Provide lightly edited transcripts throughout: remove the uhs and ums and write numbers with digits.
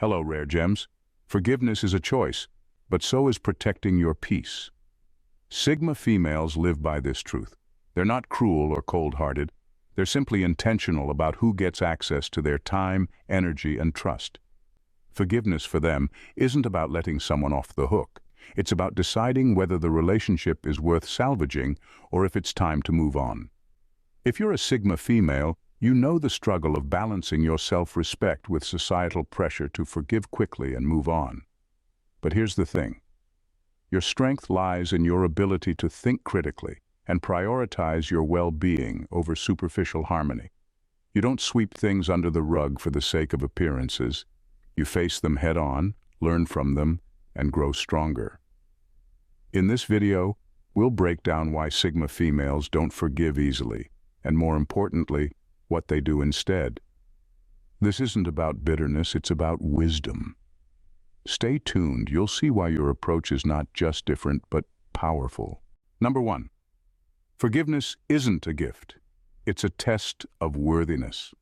Hello, rare gems. Forgiveness is a choice, but so is protecting your peace. Sigma females live by this truth. They're not cruel or cold-hearted. They're simply intentional about who gets access to their time, energy, and trust. Forgiveness for them isn't about letting someone off the hook. It's about deciding whether the relationship is worth salvaging or if it's time to move on. If you're a Sigma female, you know the struggle of balancing your self-respect with societal pressure to forgive quickly and move on. But here's the thing. Your strength lies in your ability to think critically and prioritize your well-being over superficial harmony. You don't sweep things under the rug for the sake of appearances. You face them head-on, learn from them, and grow stronger. In this video, we'll break down why Sigma females don't forgive easily, and more importantly, what they do instead. This isn't about bitterness, it's about wisdom. Stay tuned, you'll see why your approach is not just different, but powerful. Number 1. Forgiveness isn't a gift. It's a test of worthiness.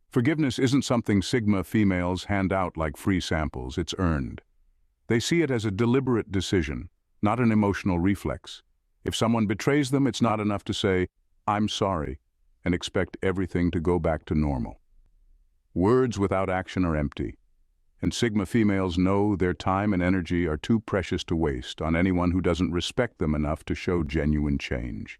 Forgiveness isn't something Sigma females hand out like free samples, it's earned. They see it as a deliberate decision, not an emotional reflex. If someone betrays them, it's not enough to say, "I'm sorry," and expect everything to go back to normal. Words without action are empty, and Sigma females know their time and energy are too precious to waste on anyone who doesn't respect them enough to show genuine change.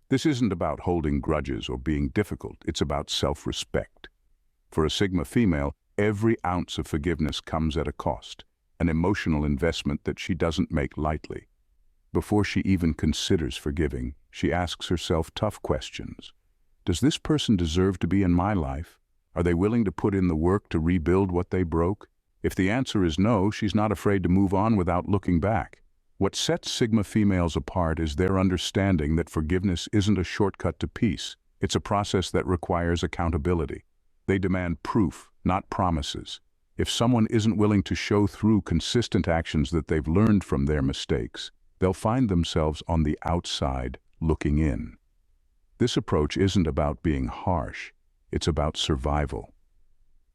This isn't about holding grudges or being difficult, it's about self-respect. For a Sigma female, every ounce of forgiveness comes at a cost, an emotional investment that she doesn't make lightly. Before she even considers forgiving, she asks herself tough questions. Does this person deserve to be in my life? Are they willing to put in the work to rebuild what they broke? If the answer is no, she's not afraid to move on without looking back. What sets Sigma females apart is their understanding that forgiveness isn't a shortcut to peace. It's a process that requires accountability. They demand proof, not promises. If someone isn't willing to show through consistent actions that they've learned from their mistakes, they'll find themselves on the outside looking in. This approach isn't about being harsh, it's about survival.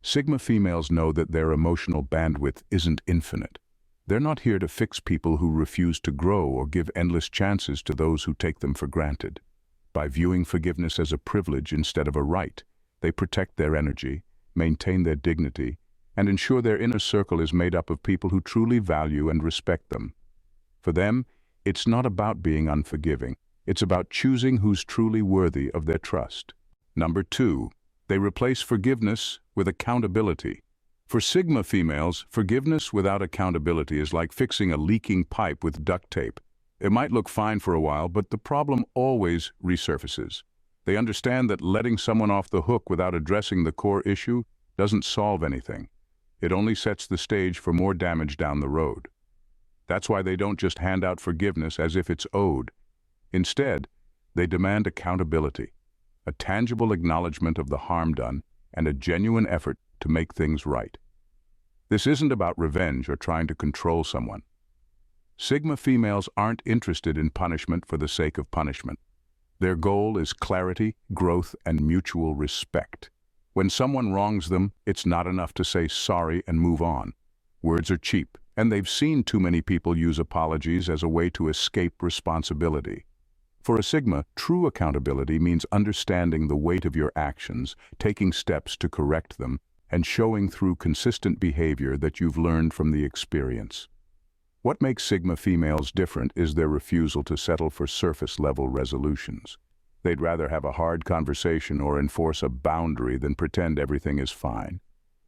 Sigma females know that their emotional bandwidth isn't infinite. They're not here to fix people who refuse to grow or give endless chances to those who take them for granted. By viewing forgiveness as a privilege instead of a right, they protect their energy, maintain their dignity, and ensure their inner circle is made up of people who truly value and respect them. For them, it's not about being unforgiving. It's about choosing who's truly worthy of their trust. Number 2, they replace forgiveness with accountability. For Sigma females, forgiveness without accountability is like fixing a leaking pipe with duct tape. It might look fine for a while, but the problem always resurfaces. They understand that letting someone off the hook without addressing the core issue doesn't solve anything. It only sets the stage for more damage down the road. That's why they don't just hand out forgiveness as if it's owed. Instead, they demand accountability, a tangible acknowledgement of the harm done, and a genuine effort to make things right. This isn't about revenge or trying to control someone. Sigma females aren't interested in punishment for the sake of punishment. Their goal is clarity, growth, and mutual respect. When someone wrongs them, it's not enough to say sorry and move on. Words are cheap, and they've seen too many people use apologies as a way to escape responsibility. For a Sigma, true accountability means understanding the weight of your actions, taking steps to correct them, and showing through consistent behavior that you've learned from the experience. What makes Sigma females different is their refusal to settle for surface-level resolutions. They'd rather have a hard conversation or enforce a boundary than pretend everything is fine.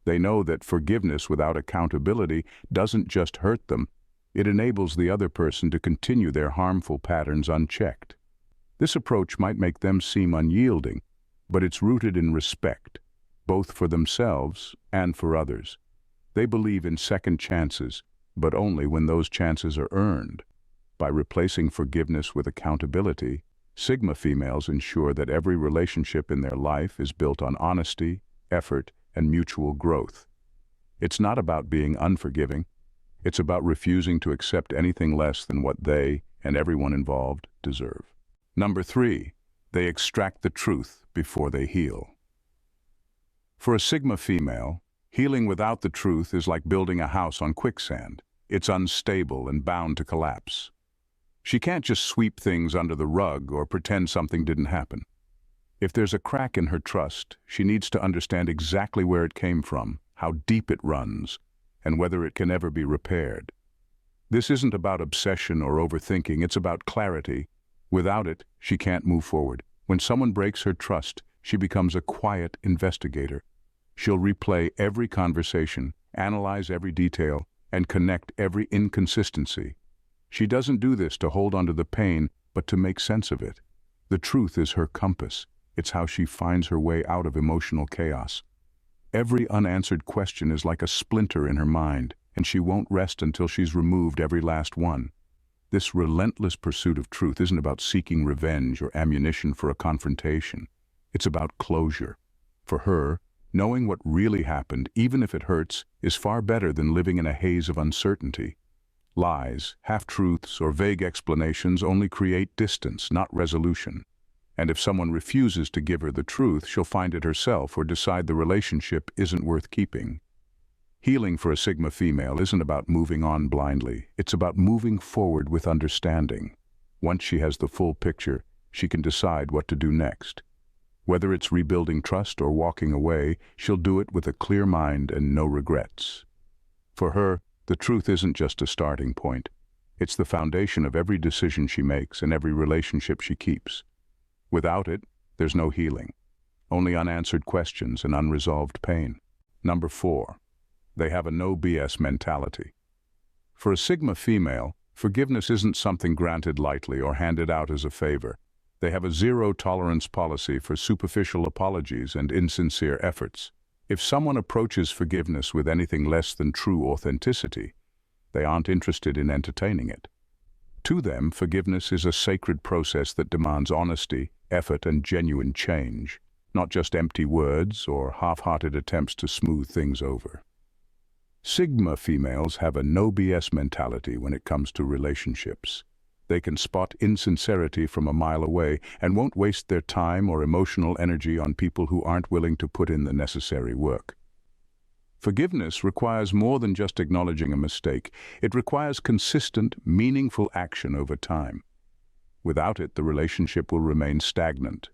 They know that forgiveness without accountability doesn't just hurt them, it enables the other person to continue their harmful patterns unchecked. This approach might make them seem unyielding, but it's rooted in respect, both for themselves and for others. They believe in second chances, but only when those chances are earned. By replacing forgiveness with accountability, Sigma females ensure that every relationship in their life is built on honesty, effort, and mutual growth. It's not about being unforgiving. It's about refusing to accept anything less than what they and everyone involved deserve. Number 3, they extract the truth before they heal. For a Sigma female, Healing without the truth is like building a house on quicksand. It's unstable and bound to collapse. She can't just sweep things under the rug or pretend something didn't happen. If there's a crack in her trust, she needs to understand exactly where it came from, how deep it runs, and whether it can ever be repaired. This isn't about obsession or overthinking, it's about clarity. Without it, she can't move forward. When someone breaks her trust, she becomes a quiet investigator. She'll replay every conversation, analyze every detail, and connect every inconsistency. She doesn't do this to hold onto the pain, but to make sense of it. The truth is her compass. It's how she finds her way out of emotional chaos. Every unanswered question is like a splinter in her mind, and she won't rest until she's removed every last one. This relentless pursuit of truth isn't about seeking revenge or ammunition for a confrontation. It's about closure. For her, knowing what really happened, even if it hurts, is far better than living in a haze of uncertainty. Lies, half-truths, or vague explanations only create distance, not resolution. And if someone refuses to give her the truth, she'll find it herself or decide the relationship isn't worth keeping. Healing for a Sigma female isn't about moving on blindly. It's about moving forward with understanding. Once she has the full picture, she can decide what to do next. Whether it's rebuilding trust or walking away, she'll do it with a clear mind and no regrets. For her, the truth isn't just a starting point. It's the foundation of every decision she makes and every relationship she keeps. Without it, there's no healing. Only unanswered questions and unresolved pain. Number 4. They have a no BS mentality. For a Sigma female, forgiveness isn't something granted lightly or handed out as a favor. They have a zero-tolerance policy for superficial apologies and insincere efforts. If someone approaches forgiveness with anything less than true authenticity, they aren't interested in entertaining it. To them, forgiveness is a sacred process that demands honesty, effort, and genuine change, not just empty words or half-hearted attempts to smooth things over. Sigma females have a no BS mentality when it comes to relationships. They can spot insincerity from a mile away and won't waste their time or emotional energy on people who aren't willing to put in the necessary work. Forgiveness requires more than just acknowledging a mistake. It requires consistent, meaningful action over time. Without it, the relationship will remain stagnant,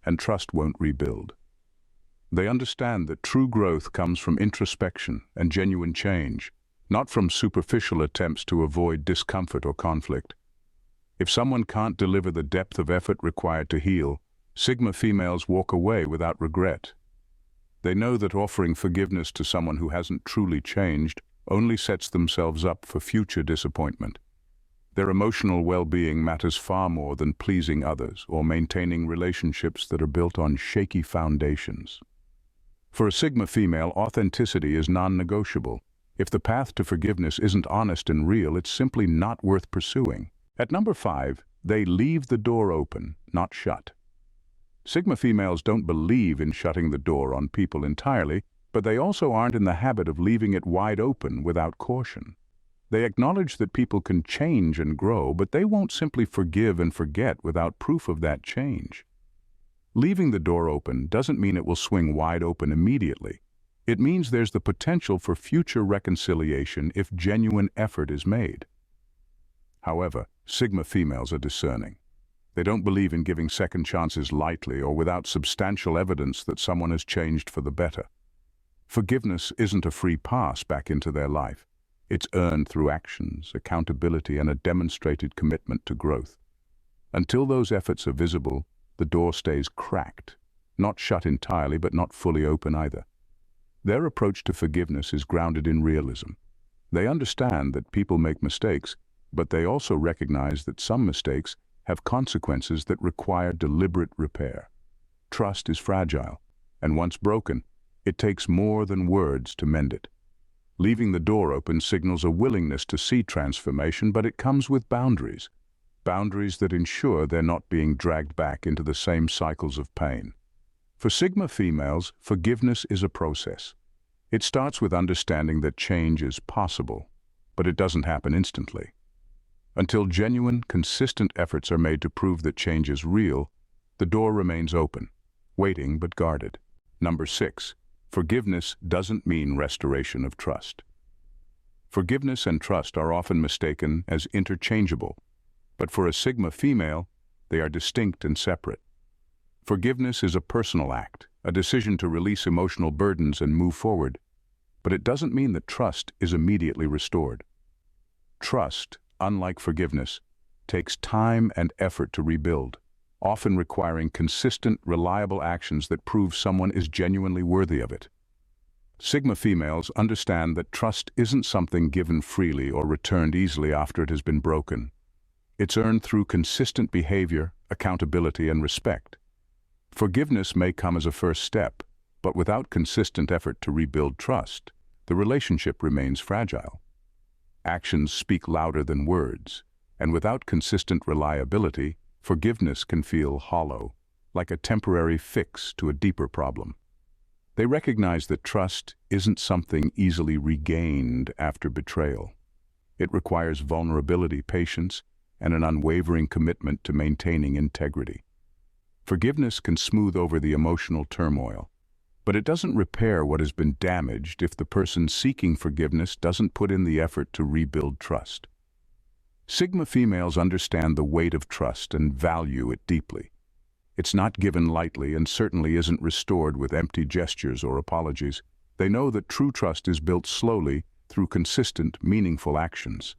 and trust won't rebuild. They understand that true growth comes from introspection and genuine change, not from superficial attempts to avoid discomfort or conflict. If someone can't deliver the depth of effort required to heal, Sigma females walk away without regret. They know that offering forgiveness to someone who hasn't truly changed only sets themselves up for future disappointment. Their emotional well-being matters far more than pleasing others or maintaining relationships that are built on shaky foundations. For a Sigma female, authenticity is non-negotiable. If the path to forgiveness isn't honest and real, it's simply not worth pursuing. At number 5, they leave the door open, not shut. Sigma females don't believe in shutting the door on people entirely, but they also aren't in the habit of leaving it wide open without caution. They acknowledge that people can change and grow, but they won't simply forgive and forget without proof of that change. Leaving the door open doesn't mean it will swing wide open immediately. It means there's the potential for future reconciliation if genuine effort is made. However, Sigma females are discerning. They don't believe in giving second chances lightly or without substantial evidence that someone has changed for the better. Forgiveness isn't a free pass back into their life. It's earned through actions, accountability, and a demonstrated commitment to growth. Until those efforts are visible, the door stays cracked, not shut entirely, but not fully open either. Their approach to forgiveness is grounded in realism. They understand that people make mistakes, but they also recognize that some mistakes have consequences that require deliberate repair. Trust is fragile, and once broken, it takes more than words to mend it. Leaving the door open signals a willingness to see transformation, but it comes with boundaries. Boundaries that ensure they're not being dragged back into the same cycles of pain. For Sigma females, forgiveness is a process. It starts with understanding that change is possible, but it doesn't happen instantly. Until genuine, consistent efforts are made to prove that change is real, the door remains open, waiting but guarded. Number 6. Forgiveness doesn't mean restoration of trust. Forgiveness and trust are often mistaken as interchangeable, but for a Sigma female, they are distinct and separate. Forgiveness is a personal act, a decision to release emotional burdens and move forward, but it doesn't mean that trust is immediately restored. Trust, unlike forgiveness, takes time and effort to rebuild, often requiring consistent, reliable actions that prove someone is genuinely worthy of it. Sigma females understand that trust isn't something given freely or returned easily after it has been broken. It's earned through consistent behavior, accountability, and respect. Forgiveness may come as a first step, but without consistent effort to rebuild trust, the relationship remains fragile. Actions speak louder than words, and without consistent reliability, forgiveness can feel hollow, like a temporary fix to a deeper problem. They recognize that trust isn't something easily regained after betrayal. It requires vulnerability, patience, and an unwavering commitment to maintaining integrity. Forgiveness can smooth over the emotional turmoil, but it doesn't repair what has been damaged if the person seeking forgiveness doesn't put in the effort to rebuild trust. Sigma females understand the weight of trust and value it deeply. It's not given lightly and certainly isn't restored with empty gestures or apologies. They know that true trust is built slowly through consistent, meaningful actions.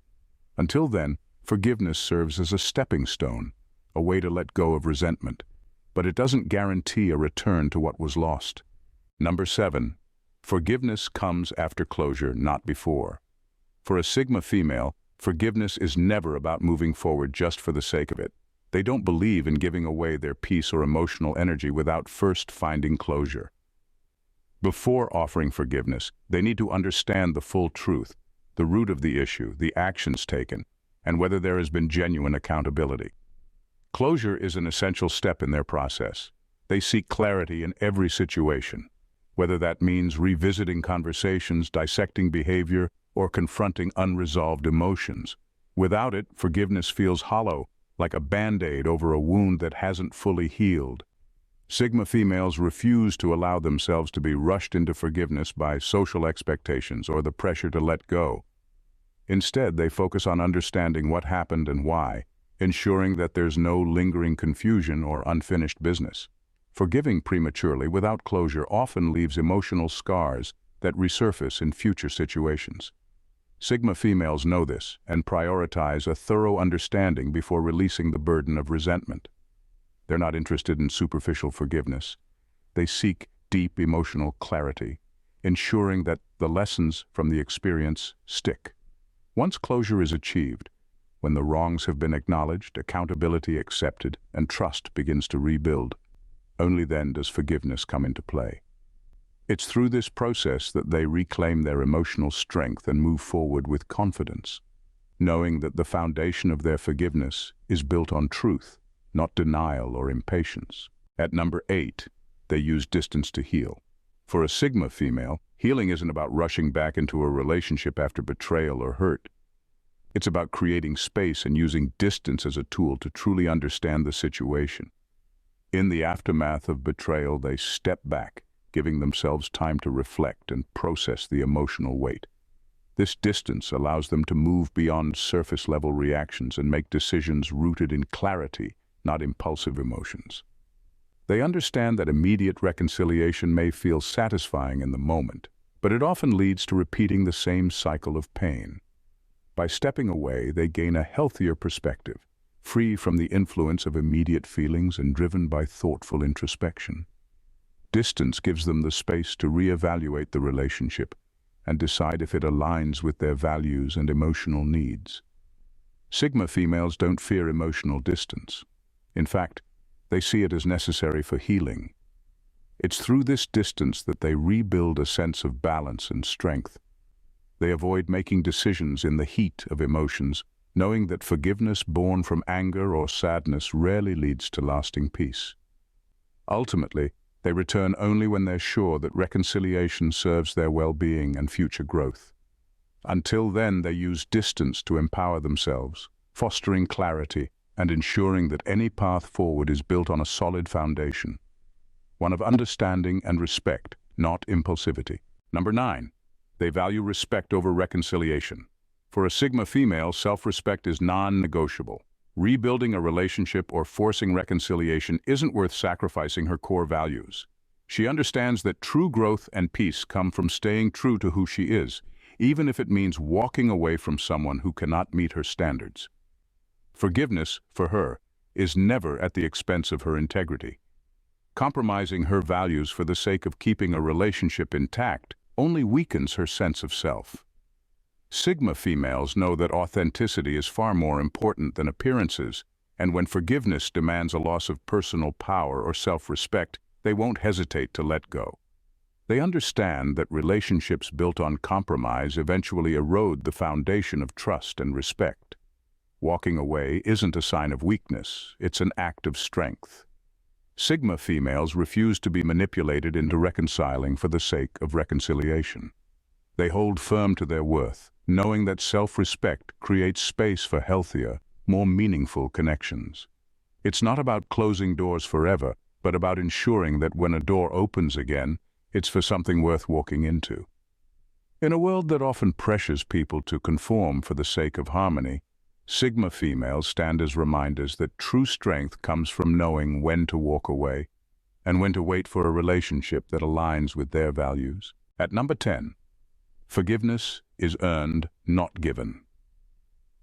Until then, forgiveness serves as a stepping stone, a way to let go of resentment, but it doesn't guarantee a return to what was lost. Number 7. Forgiveness comes after closure, not before. For a Sigma female, forgiveness is never about moving forward just for the sake of it. They don't believe in giving away their peace or emotional energy without first finding closure. Before offering forgiveness, they need to understand the full truth, the root of the issue, the actions taken, and whether there has been genuine accountability. Closure is an essential step in their process. They seek clarity in every situation, whether that means revisiting conversations, dissecting behavior, or confronting unresolved emotions. Without it, forgiveness feels hollow, like a band-aid over a wound that hasn't fully healed. Sigma females refuse to allow themselves to be rushed into forgiveness by social expectations or the pressure to let go. Instead, they focus on understanding what happened and why, ensuring that there's no lingering confusion or unfinished business. Forgiving prematurely without closure often leaves emotional scars that resurface in future situations. Sigma females know this and prioritize a thorough understanding before releasing the burden of resentment. They're not interested in superficial forgiveness. They seek deep emotional clarity, ensuring that the lessons from the experience stick. Once closure is achieved, when the wrongs have been acknowledged, accountability accepted, and trust begins to rebuild, only then does forgiveness come into play. It's through this process that they reclaim their emotional strength and move forward with confidence, knowing that the foundation of their forgiveness is built on truth, not denial or impatience. At number 8, they use distance to heal. For a Sigma female, healing isn't about rushing back into a relationship after betrayal or hurt. It's about creating space and using distance as a tool to truly understand the situation. In the aftermath of betrayal, they step back, giving themselves time to reflect and process the emotional weight. This distance allows them to move beyond surface-level reactions and make decisions rooted in clarity, not impulsive emotions. They understand that immediate reconciliation may feel satisfying in the moment, but it often leads to repeating the same cycle of pain. By stepping away, they gain a healthier perspective, free from the influence of immediate feelings and driven by thoughtful introspection. Distance gives them the space to reevaluate the relationship and decide if it aligns with their values and emotional needs. Sigma females don't fear emotional distance. In fact, they see it as necessary for healing. It's through this distance that they rebuild a sense of balance and strength. They avoid making decisions in the heat of emotions, knowing that forgiveness born from anger or sadness rarely leads to lasting peace. Ultimately, they return only when they're sure that reconciliation serves their well-being and future growth. Until then, they use distance to empower themselves, fostering clarity and ensuring that any path forward is built on a solid foundation, one of understanding and respect, not impulsivity. Number 9. They value respect over reconciliation. For a Sigma female, self-respect is non-negotiable. Rebuilding a relationship or forcing reconciliation isn't worth sacrificing her core values. She understands that true growth and peace come from staying true to who she is, even if it means walking away from someone who cannot meet her standards. Forgiveness, for her, is never at the expense of her integrity. Compromising her values for the sake of keeping a relationship intact only weakens her sense of self. Sigma females know that authenticity is far more important than appearances, and when forgiveness demands a loss of personal power or self-respect, they won't hesitate to let go. They understand that relationships built on compromise eventually erode the foundation of trust and respect. Walking away isn't a sign of weakness, it's an act of strength. Sigma females refuse to be manipulated into reconciling for the sake of reconciliation. They hold firm to their worth, knowing that self-respect creates space for healthier, more meaningful connections. It's not about closing doors forever, but about ensuring that when a door opens again, it's for something worth walking into. In a world that often pressures people to conform for the sake of harmony, Sigma females stand as reminders that true strength comes from knowing when to walk away and when to wait for a relationship that aligns with their values. At number 10, forgiveness is earned, not given.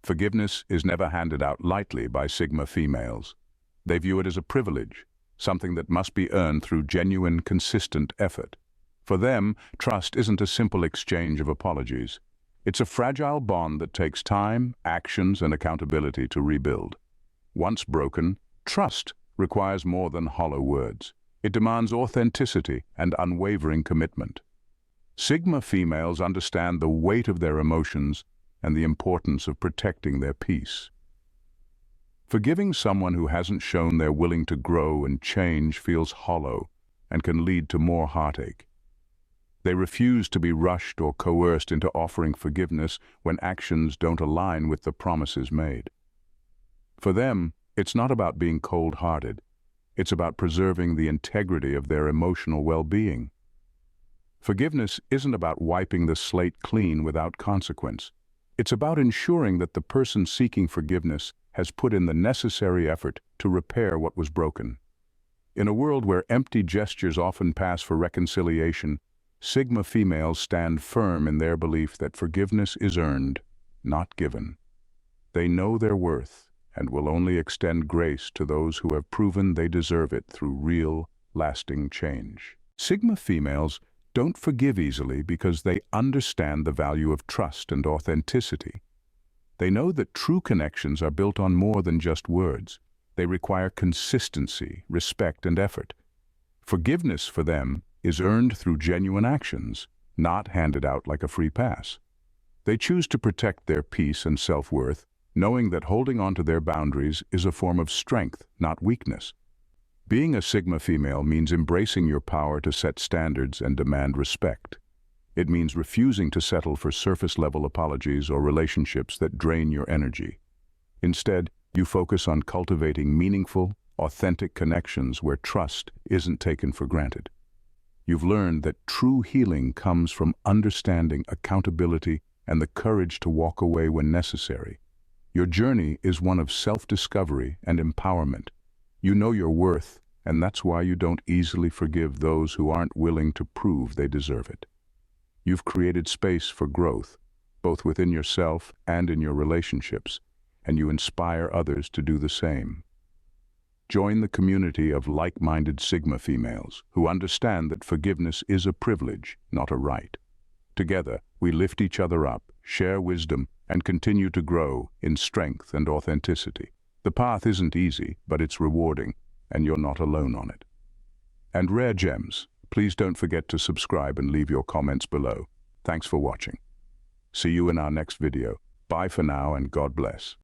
Forgiveness is never handed out lightly by Sigma females. They view it as a privilege, something that must be earned through genuine, consistent effort. For them, trust isn't a simple exchange of apologies. It's a fragile bond that takes time, actions, and accountability to rebuild. Once broken, trust requires more than hollow words. It demands authenticity and unwavering commitment. Sigma females understand the weight of their emotions and the importance of protecting their peace. Forgiving someone who hasn't shown they're willing to grow and change feels hollow and can lead to more heartache. They refuse to be rushed or coerced into offering forgiveness when actions don't align with the promises made. For them, it's not about being cold-hearted. It's about preserving the integrity of their emotional well-being. Forgiveness isn't about wiping the slate clean without consequence. It's about ensuring that the person seeking forgiveness has put in the necessary effort to repair what was broken. In a world where empty gestures often pass for reconciliation, Sigma females stand firm in their belief that forgiveness is earned, not given. They know their worth and will only extend grace to those who have proven they deserve it through real, lasting change. Sigma females don't forgive easily because they understand the value of trust and authenticity. They know that true connections are built on more than just words. They require consistency, respect, and effort. Forgiveness for them is earned through genuine actions, not handed out like a free pass. They choose to protect their peace and self-worth, knowing that holding on to their boundaries is a form of strength, not weakness. Being a Sigma female means embracing your power to set standards and demand respect. It means refusing to settle for surface-level apologies or relationships that drain your energy. Instead, you focus on cultivating meaningful, authentic connections where trust isn't taken for granted. You've learned that true healing comes from understanding accountability and the courage to walk away when necessary. Your journey is one of self-discovery and empowerment. You know your worth, and that's why you don't easily forgive those who aren't willing to prove they deserve it. You've created space for growth, both within yourself and in your relationships, and you inspire others to do the same. Join the community of like-minded Sigma females who understand that forgiveness is a privilege, not a right. Together, we lift each other up, share wisdom, and continue to grow in strength and authenticity. The path isn't easy, but it's rewarding, and you're not alone on it. And rare gems, please don't forget to subscribe and leave your comments below. Thanks for watching. See you in our next video. Bye for now, and God bless.